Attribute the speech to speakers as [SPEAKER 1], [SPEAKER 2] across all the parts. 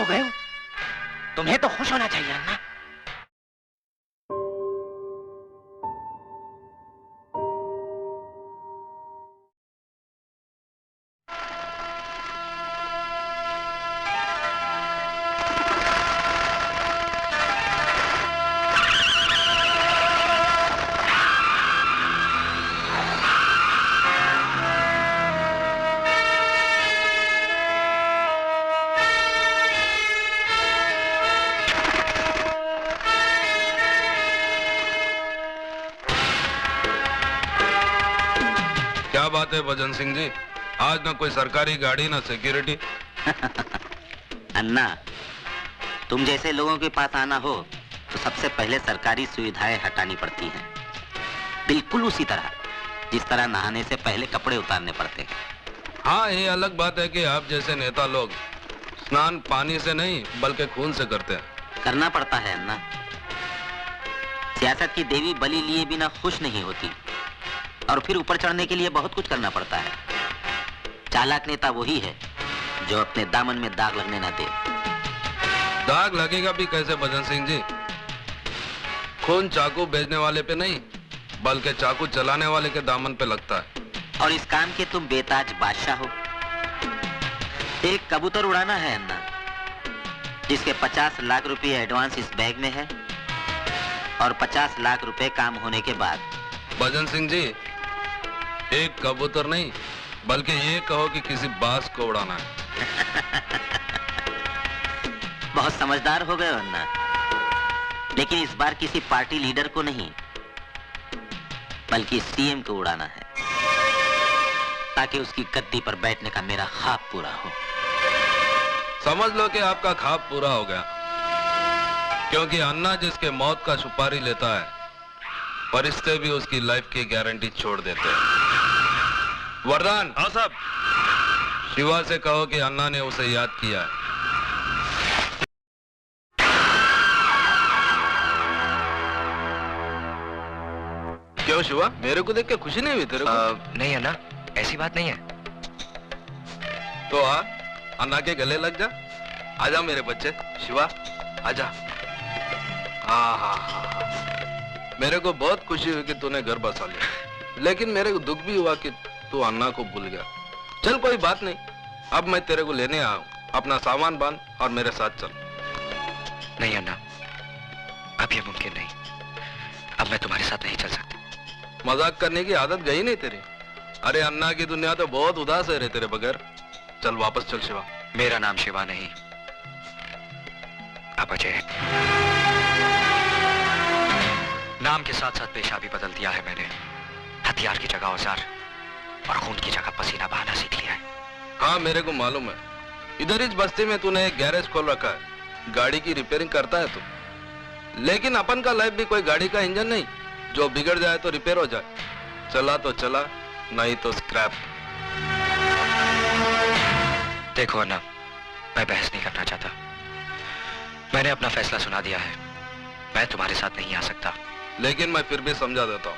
[SPEAKER 1] हो गए हो? तुम्हें तो खुश होना चाहिए अन्ना।
[SPEAKER 2] क्या बात है भजन सिंह जी, आज ना कोई सरकारी गाड़ी ना सिक्योरिटी।
[SPEAKER 3] अन्ना, तुम जैसे लोगों के पास आना हो तो सबसे पहले सरकारी सुविधाएं हटानी पड़ती हैं, बिल्कुल उसी तरह जिस तरह नहाने से पहले कपड़े उतारने पड़ते हैं।
[SPEAKER 2] हाँ, ये अलग बात है कि आप जैसे नेता लोग स्नान पानी से नहीं बल्कि खून से करते हैं।
[SPEAKER 3] करना पड़ता है अन्ना। सियासत की देवी बलि लिए बिना खुश नहीं होती, और फिर ऊपर चढ़ने के लिए बहुत कुछ करना पड़ता है। चालाक नेता वही है जो अपने दामन में दाग लगने न दे।
[SPEAKER 2] दाग लगेगा भी कैसे भजन सिंह जी? खून चाकू बेचने वाले पे नहीं बल्कि चाकू चलाने वाले के दामन पे लगता है।
[SPEAKER 3] और इस काम के तुम बेताज बादशाह हो। एक कबूतर उड़ाना है अन्ना, जिसके 50 लाख रुपए एडवांस इस बैग में है और 50 लाख रुपए काम होने के बाद।
[SPEAKER 2] भजन सिंह जी, एक कबूतर नहीं बल्कि ये कहो कि किसी बाज को उड़ाना है।
[SPEAKER 3] बहुत समझदार हो गए अन्ना, लेकिन इस बार किसी पार्टी लीडर को नहीं बल्कि सीएम को उड़ाना है, ताकि उसकी गद्दी पर बैठने का मेरा ख्वाब पूरा हो।
[SPEAKER 2] समझ लो कि आपका ख्वाब पूरा हो गया, क्योंकि अन्ना जिसके मौत का सुपारी लेता है फरिश्ते भी उसकी लाइफ की गारंटी छोड़ देते हैं। वरदान।
[SPEAKER 4] हाँ साहब।
[SPEAKER 2] शिवा से कहो कि अन्ना ने उसे याद किया है। क्यों शिवा, मेरे को देख के खुशी नहीं हुई तेरे को?
[SPEAKER 1] नहीं अन्ना, ऐसी बात नहीं है।
[SPEAKER 2] तो आ, अन्ना के गले लग जा। आजा मेरे बच्चे, शिवा आजा। हाँ हाँ हाँ, मेरे को बहुत खुशी हुई कि तूने घर बसा लिया, लेकिन मेरे को दुख भी हुआ कि तू अन्ना को भूल गया। चल कोई बात नहीं, अब मैं तेरे को लेने आया हूँ। अपना सामान बांध और मेरे साथ चल।
[SPEAKER 1] नहीं अन्ना, अब ये मुमकिन नहीं। अब मैं तुम्हारे साथ नहीं चल सकती।
[SPEAKER 2] मजाक करने की आदत गई नहीं तेरी? अरे अन्ना की दुनिया तो बहुत उदास है रे तेरे बगैर। चल वापस चल शिवा।
[SPEAKER 1] मेरा नाम शिवा नहीं, अब अजय है। नाम के साथ साथ पेशा भी बदल दिया है मैंने। हथियार की जगह औजार और खून की जगह पसीना बहाना सीख लिया है।
[SPEAKER 2] हाँ मेरे को मालूम है, इधर इस बस्ती में तूने एक गैरेज खोल रखा है, गाड़ी की रिपेयरिंग करता है तू। लेकिन अपन का लाइफ भी कोई गाड़ी का इंजन नहीं, जो बिगड़ जाए तो रिपेयर हो जाए। चला तो चला, नहीं तो स्क्रैप।
[SPEAKER 1] देखो अन्ना, मैं बहस नहीं करना चाहता। मैंने अपना फैसला सुना दिया है। मैं तुम्हारे साथ नहीं आ सकता।
[SPEAKER 2] लेकिन मैं फिर भी समझा देता हूँ,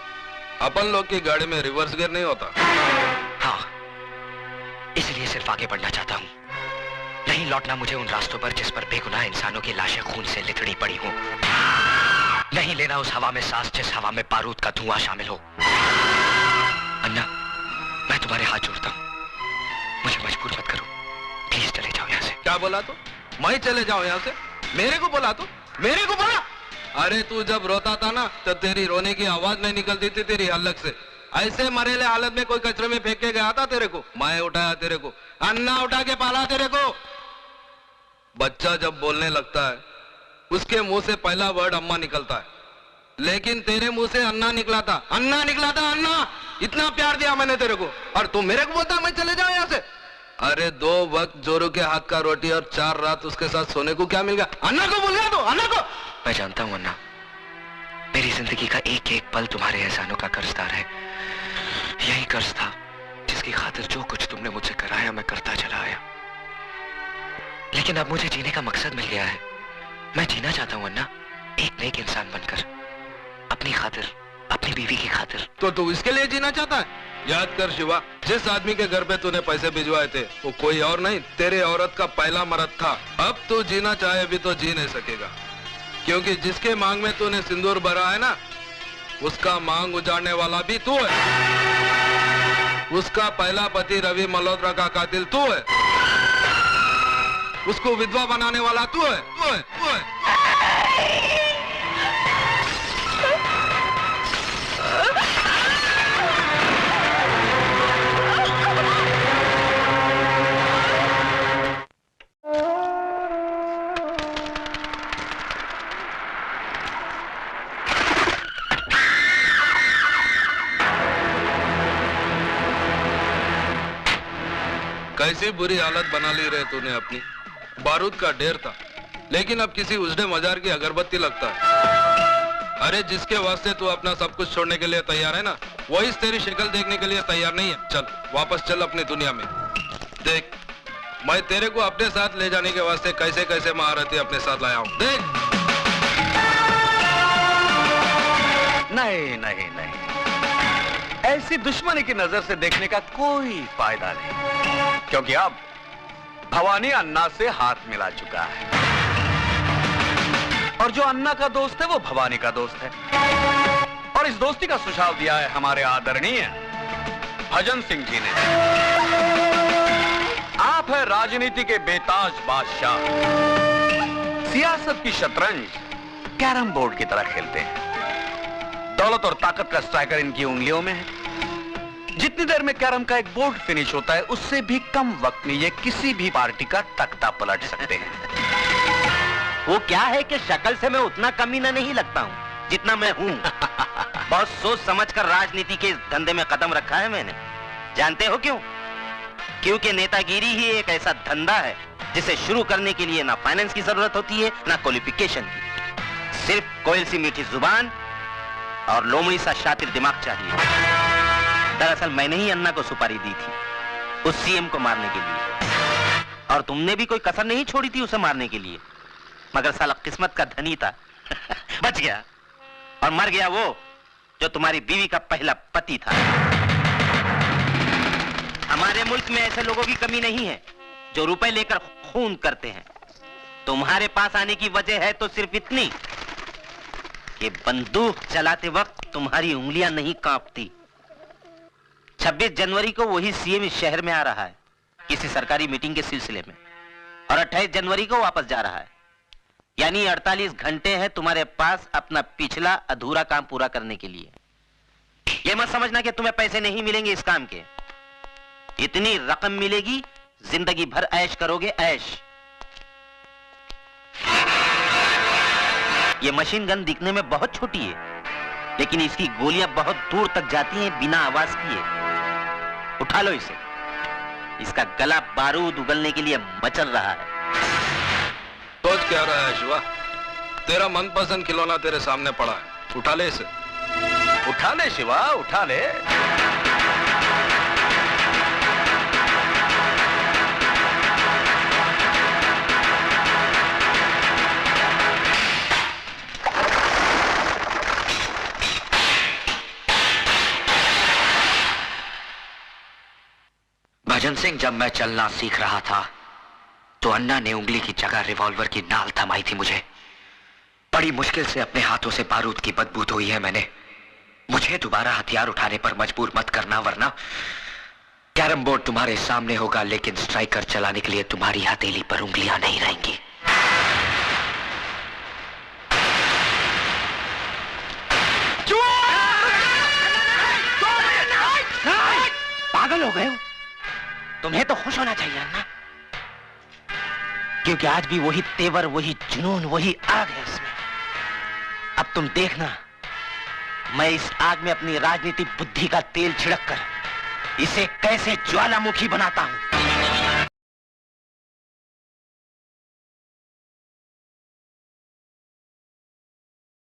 [SPEAKER 2] अपन लोग की गाड़ी में रिवर्स गियर नहीं होता।
[SPEAKER 1] हाँ, इसलिए सिर्फ आगे बढ़ना चाहता हूँ, नहीं लौटना मुझे उन रास्तों पर जिस पर बेगुनाह इंसानों की लाशें खून से लिथड़ी पड़ी हों। नहीं लेना उस हवा में सांस जिस हवा में बारूद का धुआं शामिल हो। अन्ना, मैं तुम्हारे हाथ जोड़ता हूँ, मुझे मजबूर मत करो। प्लीज चले जाओ यहाँ से।
[SPEAKER 2] क्या बोला तो? मैं चले जाऊँ यहाँ से? मेरे को बोला तो? मेरे को बोला? अरे तू जब रोता था ना तो तेरी रोने की आवाज नहीं निकलती थी तेरी हलक से। ऐसे मरेले हालत में कोई कचरे में फेंक के गया था तेरे को? मैं उठाया तेरे को, अन्ना उठा के पाला तेरे को। बच्चा जब बोलने लगता है उसके मुंह से पहला वर्ड अम्मा निकलता है, लेकिन तेरे मुंह से अन्ना निकला था। अन्ना निकला था, अन्ना। इतना प्यार दिया मैंने तेरे को, और तू मेरे को बोलता मैं चले जाऊं यहाँ से? अरे 2 वक्त जोरू के हाथ का रोटी और 4 रात उसके साथ सोने को क्या मिल गया? अन्ना को बोल गया तू, अन्ना को।
[SPEAKER 1] मैं जानता हूं अन्ना, मेरी जिंदगी का एक एक पल तुम्हारे एहसानों का कर्जदार है। यही कर्ज था जिसकी खातिर जो कुछ तुमने मुझसे कराया मैं करता चला आया। लेकिन अब मुझे जीने का मकसद मिल गया है। मैं जीना चाहता हूं अन्ना, एक नेक इंसान बनकर, अपनी खातिर, अपनी बीवी की खातिर।
[SPEAKER 2] तो तू इसके लिए जीना चाहता है? याद कर शिवा, जिस आदमी के घर पे तूने पैसे भिजवाए थे वो कोई और नहीं, तेरे औरत का पहला मर्द था। अब तू जीना चाहे भी तो जी नहीं सकेगा, क्योंकि जिसके मांग में तूने सिंदूर भरा है ना, उसका मांग उजाड़ने वाला भी तू है। उसका पहला पति रवि मल्होत्रा का कातिल तू है। उसको विधवा बनाने वाला तू है, तू है, तू है। कैसी बुरी हालत बना ली रे तूने अपनी। बारूद का ढेर था, लेकिन अब किसी उजड़े मजार की अगरबत्ती लगता है। अरे जिसके वास्ते तू अपना सब कुछ छोड़ने के लिए तैयार है ना, वही तेरी शक्ल देखने के लिए तैयार नहीं है। चल वापस चल अपनी दुनिया में। देख, मैं तेरे को अपने साथ ले जाने के वास्ते कैसे कैसे महारथी अपने साथ लाया हूँ। देख।
[SPEAKER 4] नहीं नहीं नहीं, ऐसी दुश्मनी की नजर से देखने का कोई फायदा नहीं, क्योंकि अब भवानी अन्ना से हाथ मिला चुका है, और जो अन्ना का दोस्त है वो भवानी का दोस्त है। और इस दोस्ती का सुझाव दिया है हमारे आदरणीय भजन सिंह जी ने। आप है राजनीति के बेताज बादशाह, सियासत की शतरंज कैरम बोर्ड की तरह खेलते हैं। दौलत और ताकत का स्ट्राइकर इनकी उंगलियों में है। जितनी देर में कैरम का एक बोर्ड फिनिश होता है, उससे भी कम वक्त में ये किसी भी पार्टी का तख्ता पलट सकते हैं।
[SPEAKER 3] वो क्या है कि शक्ल से मैं उतना कमीना नहीं लगता हूँ जितना मैं हूँ। बहुत सोच समझकर राजनीति के इस धंधे में कदम रखा है मैंने। जानते हो क्यों? क्योंकि नेतागिरी ही एक ऐसा धंधा है जिसे शुरू करने के लिए ना फाइनेंस की जरूरत होती है ना क्वालिफिकेशन की। सिर्फ कोयल सी मीठी जुबान और लोमड़ी सा शातिर दिमाग चाहिए। दरअसल मैंने ही अन्ना को सुपारी दी थी उस सीएम को मारने के लिए, और तुमने भी कोई कसर नहीं छोड़ी थी उसे मारने के लिए। मगर साला किस्मत का धनी था बच गया, और मर गया वो जो तुम्हारी बीवी का पहला पति था। हमारे मुल्क में ऐसे लोगों की कमी नहीं है जो रुपए लेकर खून करते हैं। तुम्हारे पास आने की वजह है तो सिर्फ इतनी कि बंदूक चलाते वक्त तुम्हारी उंगलियां नहीं कांपती। 26 जनवरी को वही सीएम इस शहर में आ रहा है किसी सरकारी मीटिंग के सिलसिले में, और 28 जनवरी को वापस जा रहा है। यानी 48 घंटे हैं तुम्हारे पास अपना पिछला अधूरा काम पूरा करने के लिए। यह मत समझना कि तुम्हें पैसे नहीं मिलेंगे इस काम के। इतनी रकम मिलेगी, जिंदगी भर ऐश करोगे, ऐश। ये मशीन गन दिखने में बहुत छोटी है, लेकिन इसकी गोलियां बहुत दूर तक जाती हैं बिना आवाज किए। उठा लो इसे, इसका गला बारूद उगलने के लिए मचल रहा है।
[SPEAKER 2] सोच क्या रहा है शिवा? तेरा मनपसंद खिलौना तेरे सामने पड़ा है, उठा ले इसे।
[SPEAKER 4] उठा ले शिवा, उठा ले।
[SPEAKER 1] भजन सिंह, जब मैं चलना सीख रहा था तो अन्ना ने उंगली की जगह रिवॉल्वर की नाल थमाई थी मुझे। बड़ी मुश्किल से अपने हाथों से बारूद की बदबू धोई है मैंने। मुझे दोबारा हथियार उठाने पर मजबूर मत करना, वरना कैरम बोर्ड तुम्हारे सामने होगा, लेकिन स्ट्राइकर चलाने के लिए तुम्हारी हथेली पर उंगलियां नहीं रहेंगी।
[SPEAKER 3] पागल हो गए हो? तुम्हें तो खुश होना चाहिए अन्ना, क्योंकि आज भी वही तेवर, वही जुनून, वही आग है उसमें। अब तुम देखना, मैं इस आग में अपनी राजनीतिक बुद्धि का तेल छिड़क कर इसे कैसे ज्वालामुखी बनाता हूं।